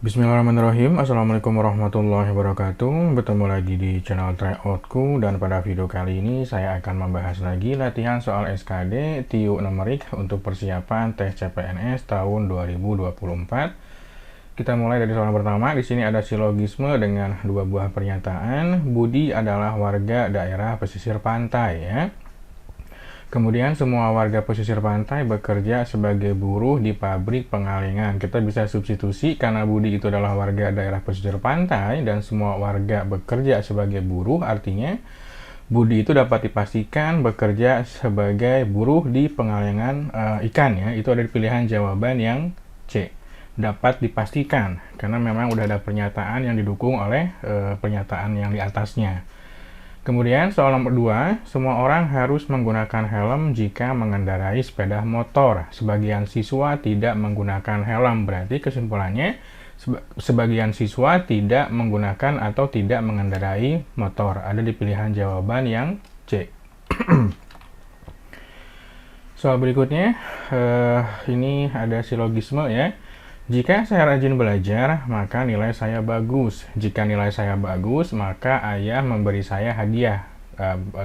Bismillahirrahmanirrahim. Assalamualaikum warahmatullahi wabarakatuh. Bertemu lagi di channel Tryoutku, dan pada video kali ini saya akan membahas lagi latihan soal SKD TIU numerik untuk persiapan tes CPNS tahun 2024. Kita mulai dari soal pertama. Di sini ada silogisme dengan dua buah pernyataan. Budi adalah warga daerah pesisir pantai, ya. Kemudian semua warga pesisir pantai bekerja sebagai buruh di pabrik pengalengan. Kita bisa substitusi karena Budi itu adalah warga daerah pesisir pantai dan semua warga bekerja sebagai buruh, artinya Budi itu dapat dipastikan bekerja sebagai buruh di pengalengan ikan, ya. Itu ada di pilihan jawaban yang C. Dapat dipastikan karena memang udah ada pernyataan yang didukung oleh pernyataan yang di atasnya. Kemudian soal nomor 2, semua orang harus menggunakan helm jika mengendarai sepeda motor. Sebagian siswa tidak menggunakan helm, berarti kesimpulannya sebagian siswa tidak menggunakan atau tidak mengendarai motor. Ada di pilihan jawaban yang C. Soal berikutnya, ini ada silogisme, ya. Jika saya rajin belajar, maka nilai saya bagus. Jika nilai saya bagus, maka ayah memberi saya hadiah.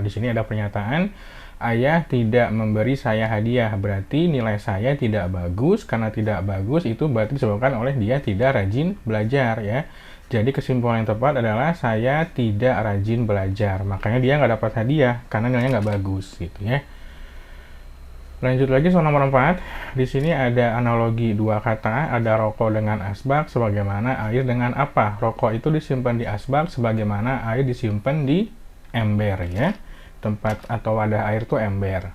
Di sini ada pernyataan, ayah tidak memberi saya hadiah. Berarti nilai saya tidak bagus. Karena tidak bagus itu berarti disebabkan oleh dia tidak rajin belajar, ya. Jadi kesimpulan yang tepat adalah saya tidak rajin belajar. Makanya dia nggak dapat hadiah karena nilainya nggak bagus, gitu, ya. Lanjut lagi soal nomor 4. Di sini ada analogi dua kata, ada rokok dengan asbak sebagaimana air dengan apa. Rokok itu disimpan di asbak sebagaimana air disimpan di ember, ya. Tempat atau wadah air itu ember.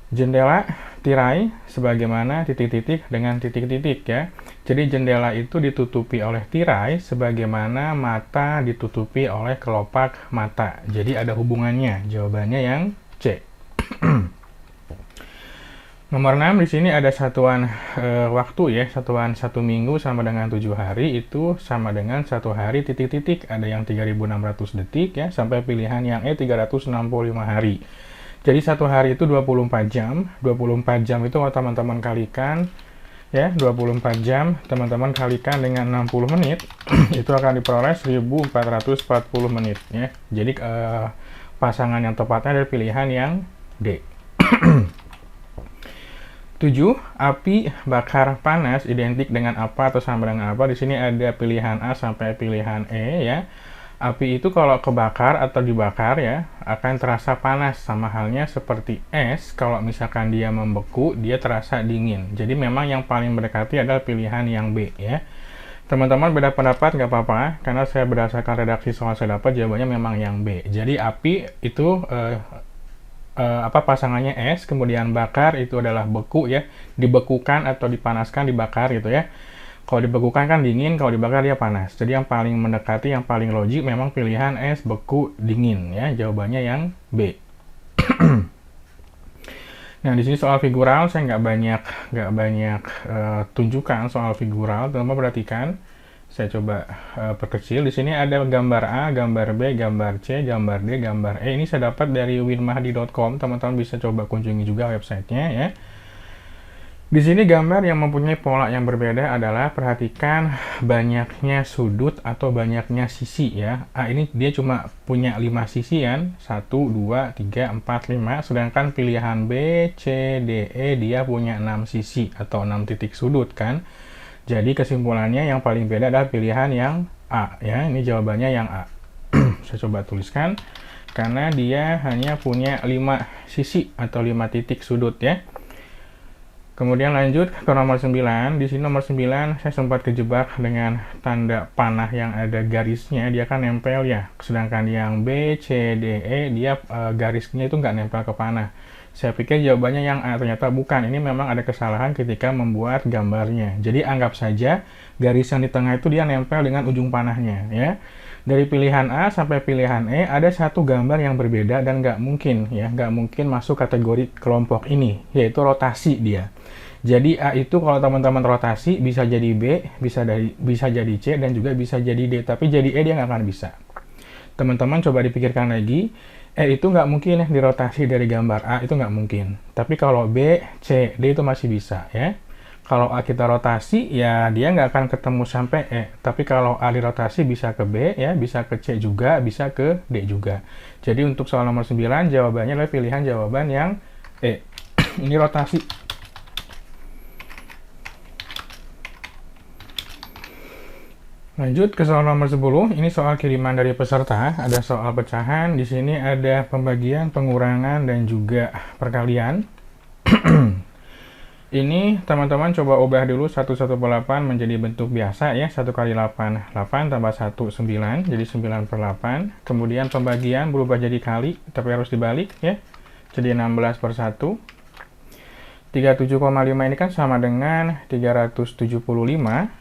Jendela, tirai sebagaimana titik-titik dengan titik-titik, ya. Jadi jendela itu ditutupi oleh tirai sebagaimana mata ditutupi oleh kelopak mata. Jadi ada hubungannya. Jawabannya yang C. Nomor 6, di sini ada satuan waktu, ya. Satuan 1 minggu sama dengan 7 hari itu sama dengan 1 hari titik-titik. Ada yang 3600 detik, ya, sampai pilihan yang E 365 hari. Jadi 1 hari itu 24 jam. 24 jam itu kalau teman-teman kalikan, ya, 24 jam teman-teman kalikan dengan 60 menit itu akan diperoleh 1440 menit, ya. Jadi pasangan yang tepatnya adalah pilihan yang D. 7. Api bakar panas identik dengan apa atau sama dengan apa? Di sini ada pilihan A sampai pilihan E, ya. Api itu kalau kebakar atau dibakar, ya, akan terasa panas, sama halnya seperti es. Kalau misalkan dia membeku, dia terasa dingin. Jadi memang yang paling mendekati adalah pilihan yang B, ya. Teman-teman beda pendapat nggak apa-apa, karena saya berdasarkan redaksi soal saya dapat jawabannya memang yang B. Jadi api itu pasangannya es, kemudian bakar itu adalah beku, ya. Dibekukan atau dipanaskan, dibakar, gitu, ya. Kalau dibekukan kan dingin, kalau dibakar dia panas. Jadi yang paling mendekati, yang paling logik memang pilihan es, beku, dingin, ya. Jawabannya yang B. Nah, di sini soal figural saya nggak banyak tunjukkan soal figural. Teman-teman perhatikan. Saya coba perkecil. Di sini ada gambar A, gambar B, gambar C, gambar D, gambar E. Ini saya dapat dari winmahdi.com. Teman-teman bisa coba kunjungi juga websitenya, ya. Di sini gambar yang mempunyai pola yang berbeda adalah perhatikan banyaknya sudut atau banyaknya sisi, ya. A ini dia cuma punya 5 sisi, kan. 1, 2, 3, 4, 5. Sedangkan pilihan B, C, D, E dia punya 6 sisi atau 6 titik sudut, kan. Jadi kesimpulannya yang paling beda adalah pilihan yang A, ya. Ini jawabannya yang A. Saya coba tuliskan. Karena dia hanya punya 5 sisi atau 5 titik sudut, ya. Kemudian lanjut ke nomor 9. Di sini nomor 9 saya sempat kejebak dengan tanda panah yang ada garisnya. Dia kan nempel, ya. Sedangkan yang B, C, D, E dia garisnya itu nggak nempel ke panah. Saya pikir jawabannya yang A, ternyata bukan. Ini memang ada kesalahan ketika membuat gambarnya. Jadi anggap saja garis yang di tengah itu dia nempel dengan ujung panahnya, ya. Dari pilihan A sampai pilihan E ada satu gambar yang berbeda dan nggak mungkin, ya, nggak mungkin masuk kategori kelompok ini, yaitu rotasi dia. Jadi A itu kalau teman-teman rotasi bisa jadi B, bisa jadi C, dan juga bisa jadi D. Tapi jadi E dia nggak akan bisa. Teman-teman coba dipikirkan lagi. Itu nggak mungkin, ya, dirotasi dari gambar A, itu nggak mungkin. Tapi kalau B, C, D itu masih bisa, ya. Kalau A kita rotasi, ya dia nggak akan ketemu sampai E. Tapi kalau A dirotasi bisa ke B, ya, bisa ke C juga, bisa ke D juga. Jadi untuk soal nomor 9, jawabannya adalah pilihan jawaban yang E. Ini rotasi. Lanjut ke soal nomor 10. Ini soal kiriman dari peserta. Ada soal pecahan. Di sini ada pembagian, pengurangan, dan juga perkalian. Ini teman-teman coba ubah dulu 1/8 menjadi bentuk biasa ya. 1 kali 8, 8 tambah 1, 9. Jadi 9/8. Kemudian pembagian berubah jadi kali, tapi harus dibalik ya. Jadi 16/1. 37,5 ini kan sama dengan 375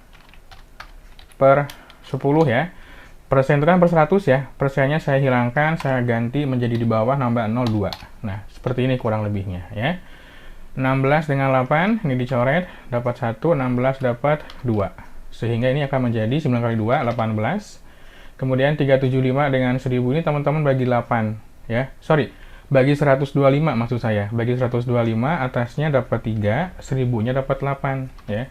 per 10 ya. Persen itu kan per 100 ya. Persennya saya hilangkan, saya ganti menjadi di bawah nambah 02. Nah, seperti ini kurang lebihnya ya. 16 dengan 8, ini dicoret, dapat 1, 16 dapat 2. Sehingga ini akan menjadi 9 kali 2, 18. Kemudian 375 dengan 1000 ini teman-teman bagi 8. Ya, sorry, bagi 125 maksud saya. Bagi 125, atasnya dapat 3, 1000-nya dapat 8. Ya.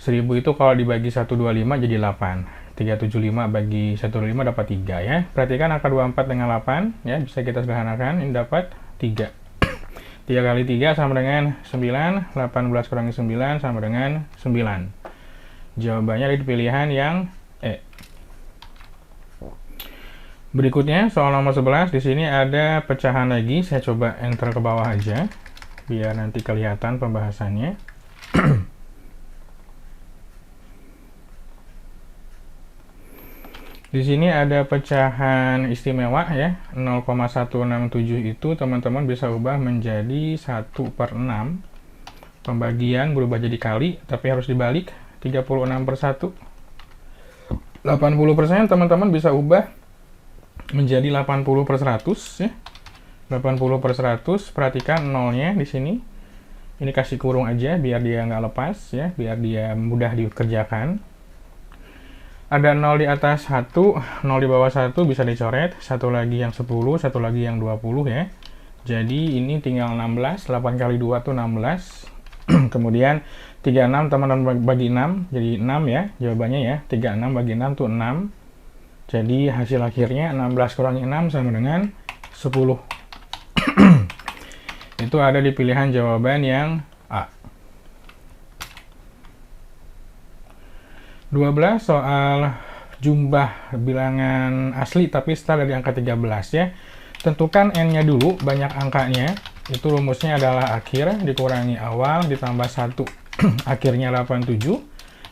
1000 itu kalau dibagi 125 jadi 8. 375 bagi 125 dapat 3 ya. Perhatikan angka 24 dengan 8, ya, bisa kita sederhanakan, ini dapat 3. 3 kali 3 sama dengan 9, 18 kurangi 9 sama dengan 9. Jawabannya ada di pilihan yang E. Berikutnya, soal nomor 11, di sini ada pecahan lagi. Saya coba enter ke bawah aja, biar nanti kelihatan pembahasannya. Di sini ada pecahan istimewa ya, 0,167 itu teman-teman bisa ubah menjadi 1/6. Pembagian berubah jadi kali, tapi harus dibalik, 36/1. 80% teman-teman bisa ubah menjadi 80/100 ya. 80/100, perhatikan nolnya di sini. Ini kasih kurung aja biar dia nggak lepas ya, biar dia mudah dikerjakan. Ada 0 di atas 1, 0 di bawah 1 bisa dicoret, satu lagi yang 10, satu lagi yang 20 ya. Jadi ini tinggal 16, 8 kali 2 itu 16. Kemudian 36 teman-teman bagi 6, jadi 6 ya, jawabannya ya. 36 bagi 6 itu 6. Jadi hasil akhirnya 16 kurangi 6 sama dengan 10. Itu ada di pilihan jawaban yang A. 12 soal jumlah bilangan asli tapi start dari angka 13 ya. Tentukan n-nya dulu, banyak angkanya. Itu rumusnya adalah akhir dikurangi awal ditambah 1. Akhirnya 87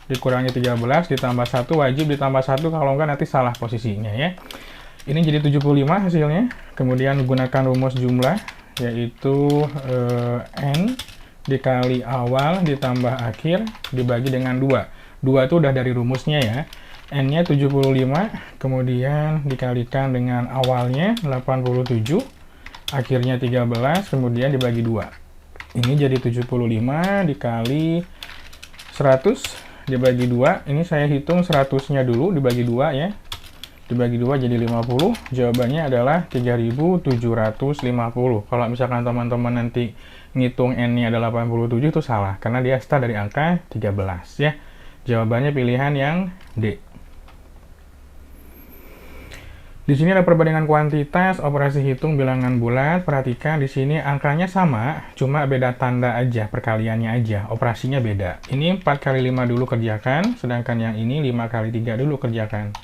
dikurangi 13 ditambah 1, wajib ditambah 1, kalau enggak nanti salah posisinya ya. Ini jadi 75 hasilnya. Kemudian gunakan rumus jumlah, yaitu n dikali awal ditambah akhir dibagi dengan 2. 2 itu udah dari rumusnya ya. N-nya 75, kemudian dikalikan dengan awalnya 87, akhirnya 13, kemudian dibagi 2. Ini jadi 75 dikali 100 dibagi 2. Ini saya hitung 100-nya dulu dibagi 2 ya. Dibagi 2 jadi 50. Jawabannya adalah 3750. Kalau misalkan teman-teman nanti ngitung N-nya adalah 87 itu salah, karena dia start dari angka 13 ya. Jawabannya pilihan yang D. Di sini ada perbandingan kuantitas, operasi hitung bilangan bulat. Perhatikan di sini angkanya sama, cuma beda tanda aja, perkaliannya aja, operasinya beda. Ini 4 kali 5 dulu kerjakan, sedangkan yang ini 5 kali 3 dulu kerjakan.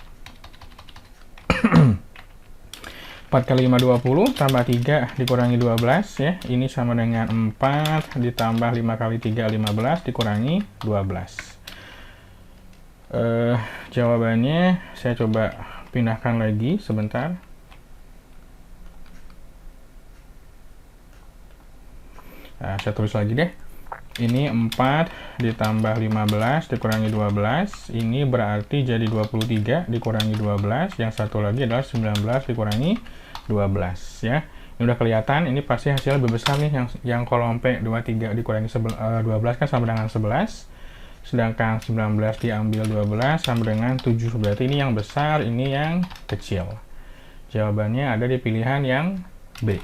4 kali 5 20, tambah 3 dikurangi 12 ya. Ini sama dengan 4 ditambah 5 kali 3 15 dikurangi 12. Jawabannya saya coba pindahkan lagi sebentar. Nah, saya tulis lagi deh. Ini 4 ditambah 15 dikurangi 12. Ini berarti jadi 23 dikurangi 12. Yang satu lagi adalah 19 dikurangi 12 ya. Ini udah kelihatan, ini pasti hasilnya lebih besar nih. Yang kolom P 23 dikurangi 12 kan sama dengan 11. Sedangkan 19 diambil 12 sama dengan 7. Berarti ini yang besar, ini yang kecil. Jawabannya ada di pilihan yang B.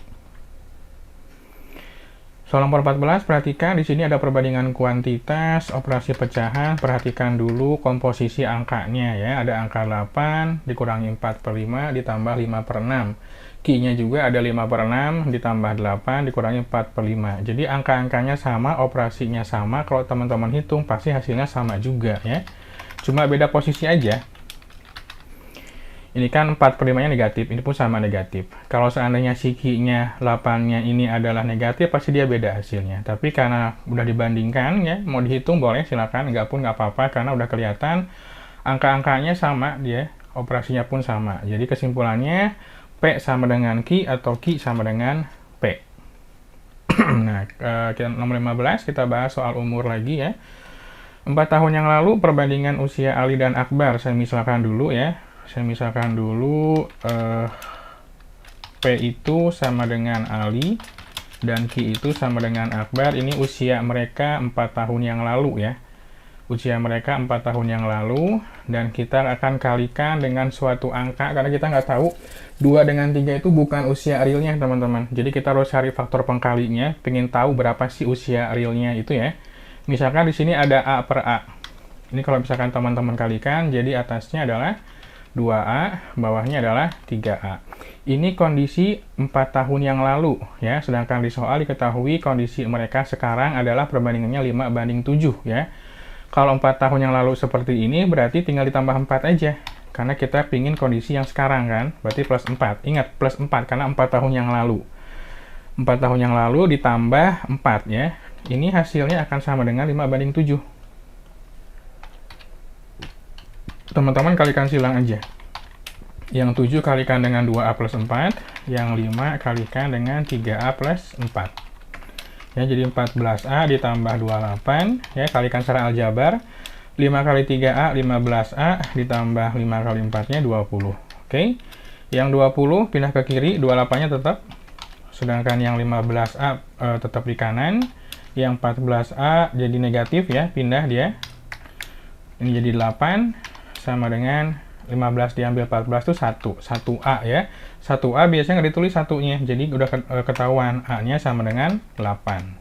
Soal nomor 14, perhatikan di sini ada perbandingan kuantitas, operasi pecahan. Perhatikan dulu komposisi angkanya ya. Ada angka 8 dikurangi 4/5 ditambah 5/6. Q-nya juga ada 5/6 ditambah 8 dikurangi 4/5. Jadi angka-angkanya sama, operasinya sama. Kalau teman-teman hitung pasti hasilnya sama juga ya. Cuma beda posisi aja. Ini kan 4/5-nya negatif, ini pun sama negatif. Kalau seandainya si Q-nya 8-nya ini adalah negatif, pasti dia beda hasilnya. Tapi karena udah dibandingkan, ya mau dihitung boleh, silakan. Nggak pun nggak apa-apa, karena udah kelihatan angka-angkanya sama, dia operasinya pun sama. Jadi kesimpulannya, P sama dengan Q atau Q sama dengan P. Nah, nomor 15, kita bahas soal umur lagi ya. 4 tahun yang lalu, perbandingan usia Ali dan Akbar. Saya misalkan dulu ya. P itu sama dengan Ali dan Q itu sama dengan Akbar. Ini usia mereka 4 tahun yang lalu ya. Usia mereka 4 tahun yang lalu, dan kita akan kalikan dengan suatu angka, karena kita nggak tahu 2 dengan 3 itu bukan usia realnya teman-teman. Jadi kita harus cari faktor pengkalinya, pengen tahu berapa sih usia realnya itu ya. Misalkan di sini ada A per A. Ini kalau misalkan teman-teman kalikan, jadi atasnya adalah 2A, bawahnya adalah 3A. Ini kondisi 4 tahun yang lalu ya, sedangkan di soal diketahui kondisi mereka sekarang adalah perbandingannya 5/7 ya. Kalau 4 tahun yang lalu seperti ini, berarti tinggal ditambah 4 aja. Karena kita pingin kondisi yang sekarang kan, berarti plus 4. Ingat, plus 4 karena 4 tahun yang lalu. 4 tahun yang lalu ditambah 4 ya. Ini hasilnya akan sama dengan 5/7. Teman-teman kalikan silang aja. Yang 7 kalikan dengan 2A plus 4, yang 5 kalikan dengan 3A plus 4. Ya, jadi 14A ditambah 28, ya, kalikan secara aljabar. 5 kali 3A, 15A, ditambah 5 kali 4-nya 20. Oke. Yang 20 pindah ke kiri, 28-nya tetap. Sedangkan yang 15A tetap di kanan. Yang 14A jadi negatif ya, pindah dia. Ini jadi 8. Sama dengan 15 diambil 14 itu 1A ya. 1A biasanya nggak ditulis satunya, jadi udah ketahuan A-nya sama dengan 8.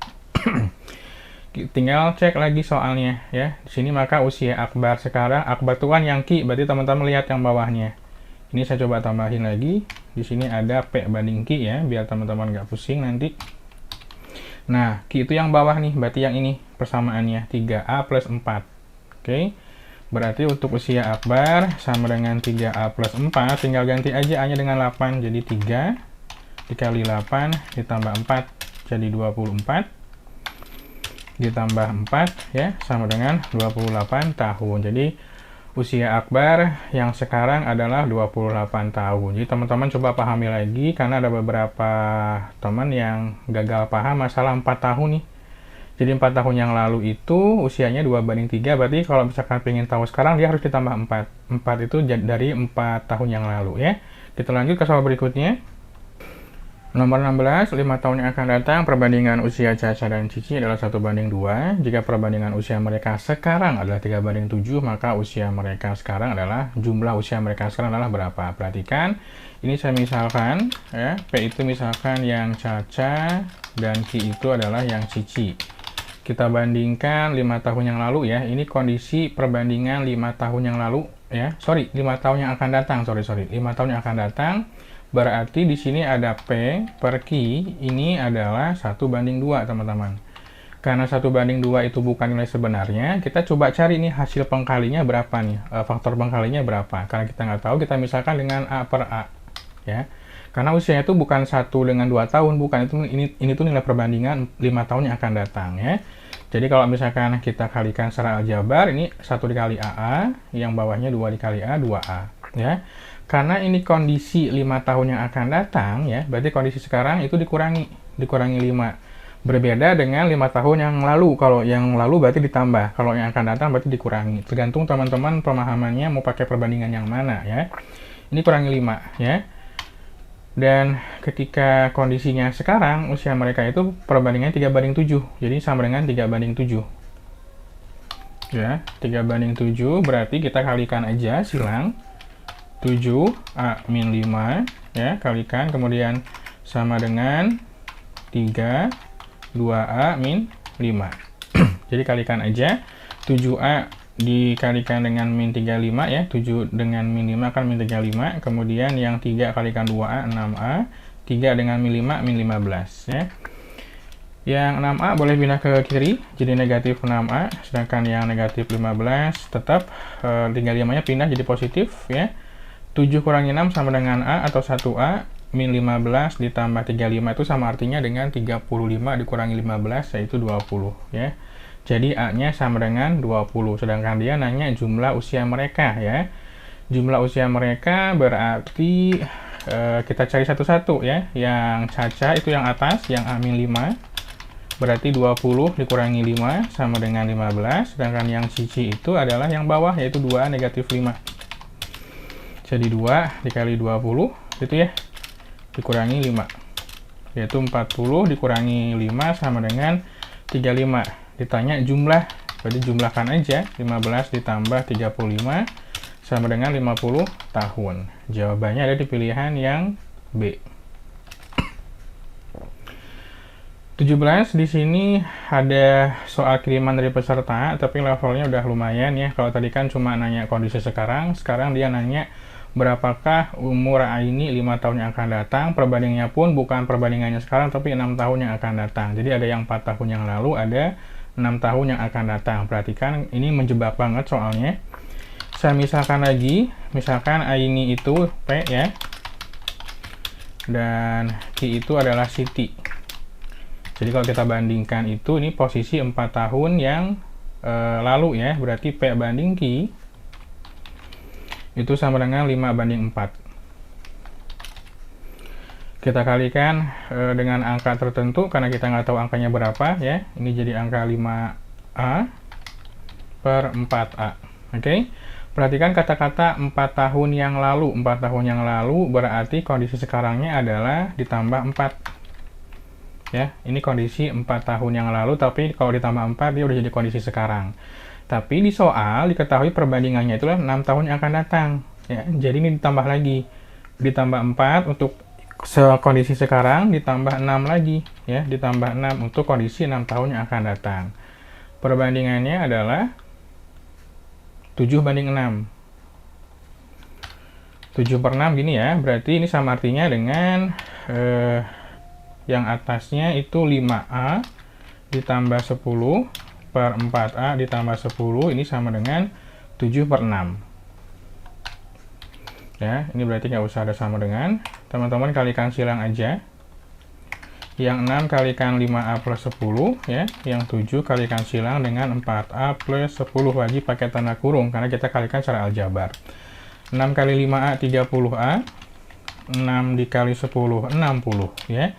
Tinggal cek lagi soalnya ya. Di sini maka usia Akbar sekarang, Akbar itu kan yang Q, berarti teman-teman lihat yang bawahnya. Ini saya coba tambahin lagi. Di sini ada P banding Q ya, biar teman-teman nggak pusing nanti. Nah, Q itu yang bawah nih, berarti yang ini persamaannya 3A plus 4. Oke. Berarti untuk usia Akbar sama dengan 3A plus 4, tinggal ganti aja A-nya dengan 8, jadi 3 dikali 8 ditambah 4, jadi 24, ditambah 4, ya, sama dengan 28 tahun. Jadi, usia Akbar yang sekarang adalah 28 tahun. Jadi, teman-teman coba pahami lagi, karena ada beberapa teman yang gagal paham masalah 4 tahun nih. Jadi 4 tahun yang lalu itu usianya 2/3, berarti kalau misalkan pengen tahu sekarang dia harus ditambah 4. 4 itu dari 4 tahun yang lalu ya. Kita lanjut ke soal berikutnya. Nomor 16, 5 tahun yang akan datang perbandingan usia Caca dan Cici adalah 1/2. Jika perbandingan usia mereka sekarang adalah 3/7, maka usia mereka sekarang adalah, jumlah usia mereka sekarang adalah berapa? Perhatikan, ini saya misalkan ya, P itu misalkan yang Caca dan Q itu adalah yang Cici. Kita bandingkan 5 tahun yang lalu ya. Ini kondisi perbandingan 5 tahun yang lalu ya. 5 tahun yang akan datang. 5 tahun yang akan datang. Berarti di sini ada P per Q. Ini adalah 1/2, teman-teman. Karena 1/2 itu bukan nilai sebenarnya, kita coba cari nih hasil pengkalinya berapa nih. Faktor pengkalinya berapa. Karena kita nggak tahu, kita misalkan dengan A per A. Ya. Karena usianya itu bukan 1 dengan 2 tahun, bukan. Ini tuh nilai perbandingan 5 tahun yang akan datang ya. Jadi kalau misalkan kita kalikan secara aljabar, ini 1 dikali AA, yang bawahnya 2 dikali A, 2A. Ya. Karena ini kondisi 5 tahun yang akan datang, ya, berarti kondisi sekarang itu dikurangi 5. Berbeda dengan 5 tahun yang lalu. Kalau yang lalu berarti ditambah, kalau yang akan datang berarti dikurangi. Tergantung teman-teman pemahamannya mau pakai perbandingan yang mana ya. Ini kurangi 5 ya. Dan ketika kondisinya sekarang, usia mereka itu perbandingannya 3/7. Jadi sama dengan 3/7. Ya, 3/7 berarti kita kalikan aja silang. 7A min 5, ya, kalikan, kemudian sama dengan 3 2A min 5. Jadi kalikan aja, 7A dikalikan dengan min 35 ya, 7 dengan min 5 kan min 35, kemudian yang 3 kalikan 2A, 6A, 3 dengan min 5, min 15 ya. Yang 6A boleh pindah ke kiri, jadi negatif 6A, sedangkan yang negatif 15 tetap 35-nya pindah jadi positif ya. 7 kurangi 6 sama dengan A atau 1A, min 15 ditambah 35 itu sama artinya dengan 35 dikurangi 15 yaitu 20 ya. Jadi A-nya sama dengan 20, sedangkan dia nanya jumlah usia mereka ya. Jumlah usia mereka berarti kita cari satu-satu ya. Yang Caca itu yang atas, yang A-5, berarti 20 dikurangi 5 sama dengan 15, sedangkan yang Cici itu adalah yang bawah yaitu 2A negatif 5. Jadi 2 dikali 20 gitu ya, dikurangi 5, yaitu 40 dikurangi 5 sama dengan 35. Ditanya jumlah, berarti jumlahkan aja, 15 ditambah 35 sama dengan 50 tahun. Jawabannya ada di pilihan yang B. 17 di sini ada soal kiriman dari peserta, tapi levelnya udah lumayan ya. Kalau tadi kan cuma nanya kondisi sekarang dia nanya berapakah umur Aini 5 tahun yang akan datang. Perbandingannya pun bukan perbandingannya sekarang, tapi 6 tahun yang akan datang. Jadi ada yang 4 tahun yang lalu, ada 6 tahun yang akan datang. Perhatikan, ini menjebak banget soalnya. Saya misalkan lagi, misalkan Aini itu P ya, dan Ki itu adalah Siti. Jadi kalau kita bandingkan itu, ini posisi 4 tahun yang lalu ya, berarti P banding Q itu sama dengan 5 banding 4. Kita kalikan dengan angka tertentu, karena kita nggak tahu angkanya berapa ya. Ini jadi angka 5A per 4A. Oke? Perhatikan kata-kata 4 tahun yang lalu. 4 tahun yang lalu berarti kondisi sekarangnya adalah ditambah 4. Ya, ini kondisi 4 tahun yang lalu, tapi kalau ditambah 4 dia udah jadi kondisi sekarang. Tapi di soal diketahui perbandingannya itulah 6 tahun yang akan datang ya. Jadi ini ditambah lagi, ditambah 4 untuk kondisi sekarang, ditambah 6 lagi ya, ditambah 6 untuk kondisi 6 tahun yang akan datang. Perbandingannya adalah 7 banding 6. 7 per 6 gini ya, berarti ini sama artinya dengan yang atasnya itu 5A ditambah 10 per 4A ditambah 10, ini sama dengan 7 per 6. Ya, ini berarti nggak usah ada sama dengan. Teman-teman kalikan silang aja. Yang 6 kalikan 5A plus 10, ya. Yang 7 kalikan silang dengan 4A plus 10, wajib pakai tanda kurung, karena kita kalikan secara aljabar. 6 kali 5A, 30A. 6 dikali 10, 60, ya.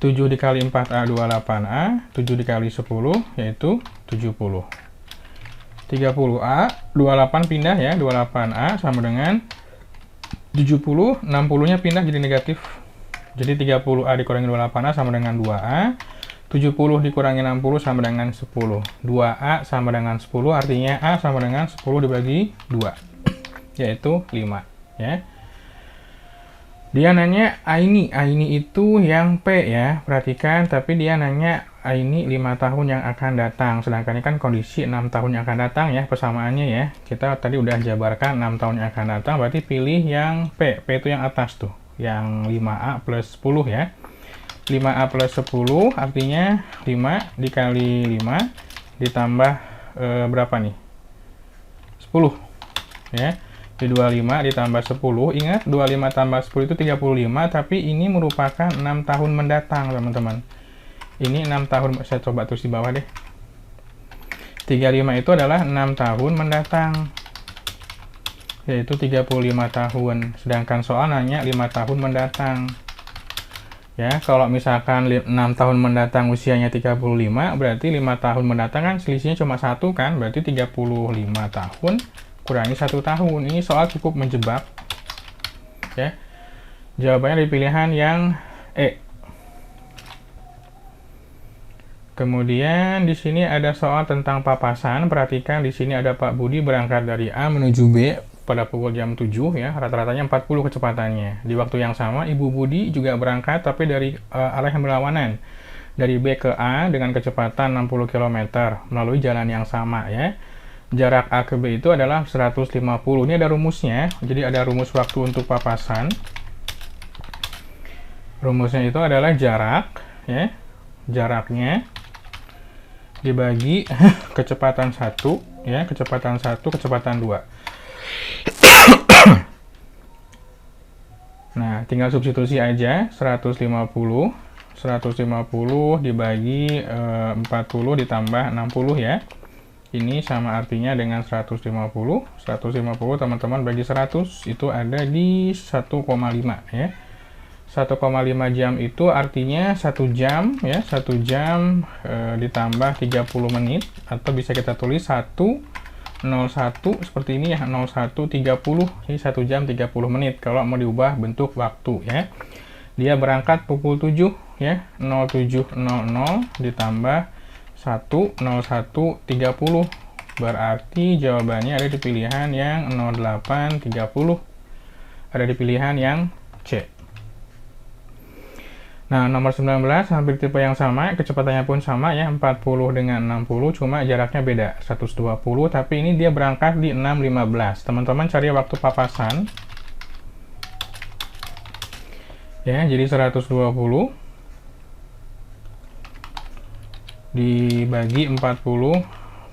7 dikali 4A, 28A, 7 dikali 10, yaitu 70. 30A, 28 pindah ya, 28A sama dengan 70, 60-nya pindah jadi negatif. Jadi 30A dikurangi 28A sama dengan 2A, 70 dikurangi 60 sama dengan 10. 2A sama dengan 10, artinya A sama dengan 10 dibagi 2, yaitu 5, ya. Dia nanya Aini itu yang P ya, perhatikan, tapi dia nanya Aini 5 tahun yang akan datang, sedangkan ini kan kondisi 6 tahun yang akan datang ya, persamaannya ya. Kita tadi udah jabarkan 6 tahun yang akan datang, berarti pilih yang P itu yang atas tuh, yang 5A plus 10 ya. 5A plus 10 artinya 5 dikali 5 ditambah berapa nih? 10 ya. Di 25 ditambah 10, ingat 25 tambah 10 itu 35, tapi ini merupakan 6 tahun mendatang teman-teman. Ini 6 tahun, saya coba tulis di bawah deh. 35 itu adalah 6 tahun mendatang, yaitu 35 tahun. Sedangkan soal nanya 5 tahun mendatang. Ya, kalau misalkan 6 tahun mendatang usianya 35, berarti 5 tahun mendatang kan selisihnya cuma 1 kan, berarti 35 tahun kurangi 1 tahun. Ini soal cukup menjebak ya. Jawabannya dari pilihan yang E. Kemudian di sini ada soal tentang papasan. Perhatikan di sini ada Pak Budi berangkat dari A menuju B pada pukul jam 7 ya, rata-ratanya 40 kecepatannya. Di waktu yang sama Ibu Budi juga berangkat tapi dari arah yang berlawanan. dari B ke A dengan kecepatan 60 km melalui jalan yang sama ya. Jarak A ke B itu adalah 150. Ini ada rumusnya. Jadi ada rumus waktu untuk papasan. Rumusnya itu adalah jarak ya. Jaraknya dibagi kecepatan 1 ya, kecepatan 1, kecepatan 2. Nah, tinggal substitusi aja 150 dibagi 40 ditambah 60 ya. Ini sama artinya dengan 150 teman-teman bagi 100 itu ada di 1,5 ya. 1,5 jam itu artinya 1 jam ya, 1 jam ditambah 30 menit atau bisa kita tulis 101 seperti ini ya, 0130. Jadi 1 jam 30 menit kalau mau diubah bentuk waktu ya. Dia berangkat pukul 7 ya, 07.00 ditambah 1:01.30. Berarti jawabannya ada di pilihan yang 08.30. Ada di pilihan yang C. Nah, nomor 19 hampir tipe yang sama, kecepatannya pun sama ya, 40 dengan 60, cuma jaraknya beda, 120, tapi ini dia berangkat di 6.15. Teman-teman cari waktu papasan. Ya, jadi 120 dibagi 40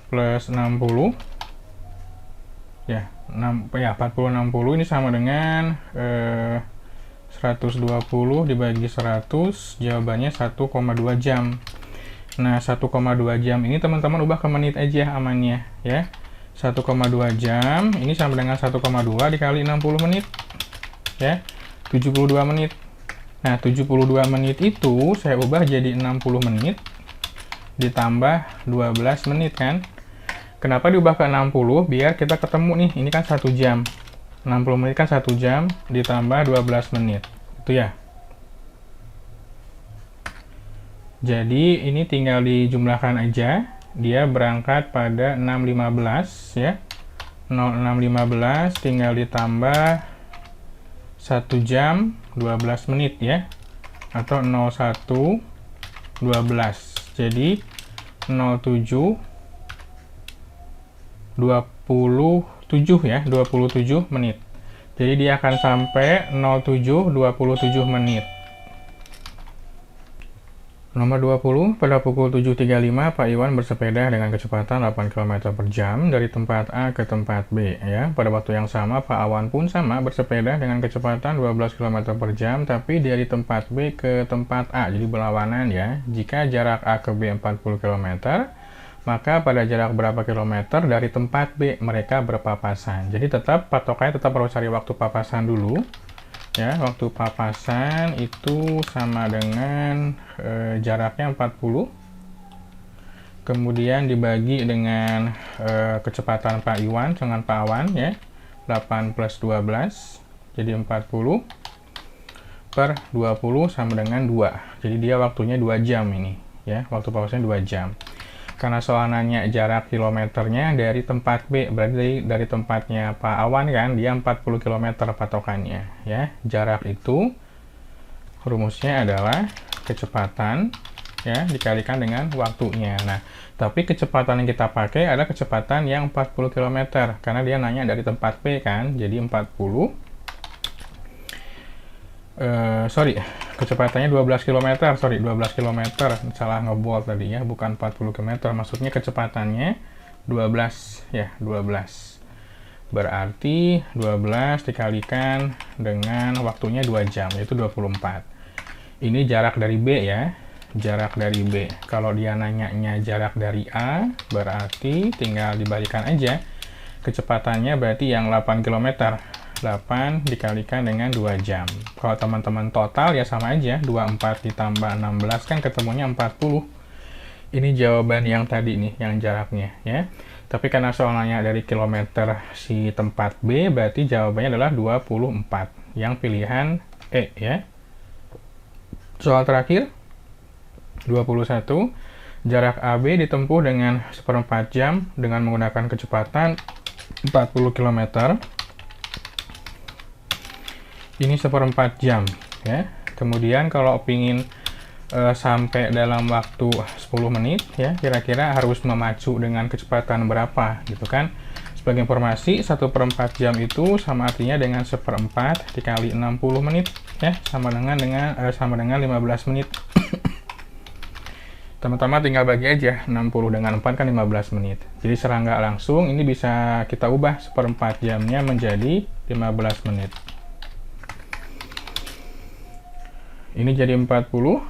plus 60 ya, 40 60 ini sama dengan 120 dibagi 100, jawabannya 1,2 jam. Nah, 1,2 jam ini teman-teman ubah ke menit aja amannya ya. 1,2 jam ini sama dengan 1,2 dikali 60 menit ya, 72 menit. Nah, 72 menit itu saya ubah jadi 60 menit ditambah 12 menit kan. Kenapa diubah ke 60? Biar kita ketemu nih, ini kan 1 jam. 60 menit kan 1 jam ditambah 12 menit. Itu ya. Jadi ini tinggal dijumlahkan aja. Dia berangkat pada 6.15 ya. 06.15 tinggal ditambah 1 jam 12 menit ya. Atau 01.12. Jadi 07 27 ya, 27 menit. Jadi dia akan sampai 07.27 menit. Nomor 20, pada pukul 7.35 Pak Iwan bersepeda dengan kecepatan 8 km per jam dari tempat A ke tempat B ya. Pada waktu yang sama Pak Awan pun sama bersepeda dengan kecepatan 12 km per jam tapi dari tempat B ke tempat A. Jadi berlawanan ya. Jika jarak A ke B 40 km, maka pada jarak berapa kilometer dari tempat B mereka berpapasan. Jadi tetap patokannya tetap harus cari waktu papasan dulu. Ya, waktu papasan itu sama dengan jaraknya 40. Kemudian dibagi dengan kecepatan Pak Iwan dengan Pak Awan ya. 8 plus 12. Jadi 40 per 20 sama dengan 2. Jadi dia waktunya 2 jam ini ya. Waktu papasannya 2 jam. Karena soal nanya jarak kilometernya dari tempat B, berarti dari tempatnya Pak Awan kan, dia 40 km patokannya ya. Jarak itu rumusnya adalah kecepatan ya dikalikan dengan waktunya. Nah, tapi kecepatan yang kita pakai adalah kecepatan yang 40 km karena dia nanya dari tempat B kan. Jadi 40 kecepatannya 12 km, 12 km, salah ngebold tadi ya, bukan 40 km, maksudnya kecepatannya 12 ya, 12. Berarti 12 dikalikan dengan waktunya 2 jam, yaitu 24. Ini jarak dari B ya, jarak dari B. Kalau dia nanyanya jarak dari A, berarti tinggal dibalikan aja. Kecepatannya berarti yang 8 km. 8 dikalikan dengan 2 jam. Kalau teman-teman total ya sama aja, 24 ditambah 16 kan ketemunya 40. Ini jawaban yang tadi nih, yang jaraknya ya. Tapi karena soalnya dari kilometer si tempat B, berarti jawabannya adalah 24. Yang pilihan E ya. Soal terakhir, 21. Jarak AB ditempuh dengan 1/4 jam dengan menggunakan kecepatan 40 km. Ini 1/4 jam ya. Kemudian kalau ingin sampai dalam waktu 10 menit ya, kira-kira harus memacu dengan kecepatan berapa gitu kan. Sebagai informasi, 1/4 jam itu sama artinya dengan 1/4 dikali 60 menit ya, sama dengan 15 menit. Teman-teman tinggal bagi aja, 60 dengan 4 kan 15 menit. Jadi secara nggak langsung ini bisa kita ubah 1/4 jamnya menjadi 15 menit. Ini jadi 40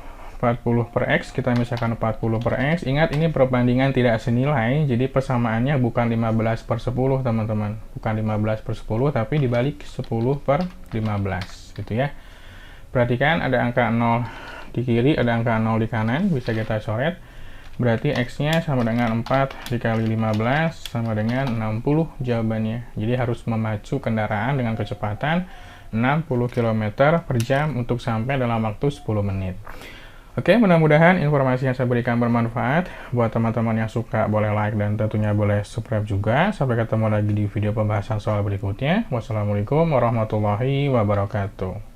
per X, kita misalkan 40 per X. Ingat, ini perbandingan tidak senilai, jadi persamaannya bukan 15/10 teman-teman. Bukan 15/10, tapi dibalik 10/15 gitu ya. Perhatikan ada angka 0 di kiri, ada angka 0 di kanan, bisa kita coret. Berarti X-nya sama dengan 4 dikali 15 sama dengan 60 jawabannya. Jadi harus memacu kendaraan dengan kecepatan 60 km per jam untuk sampai dalam waktu 10 menit. Oke, mudah-mudahan informasi yang saya berikan bermanfaat. Buat teman-teman yang suka, boleh like dan tentunya boleh subscribe juga. Sampai ketemu lagi di video pembahasan soal berikutnya. Wassalamualaikum warahmatullahi wabarakatuh.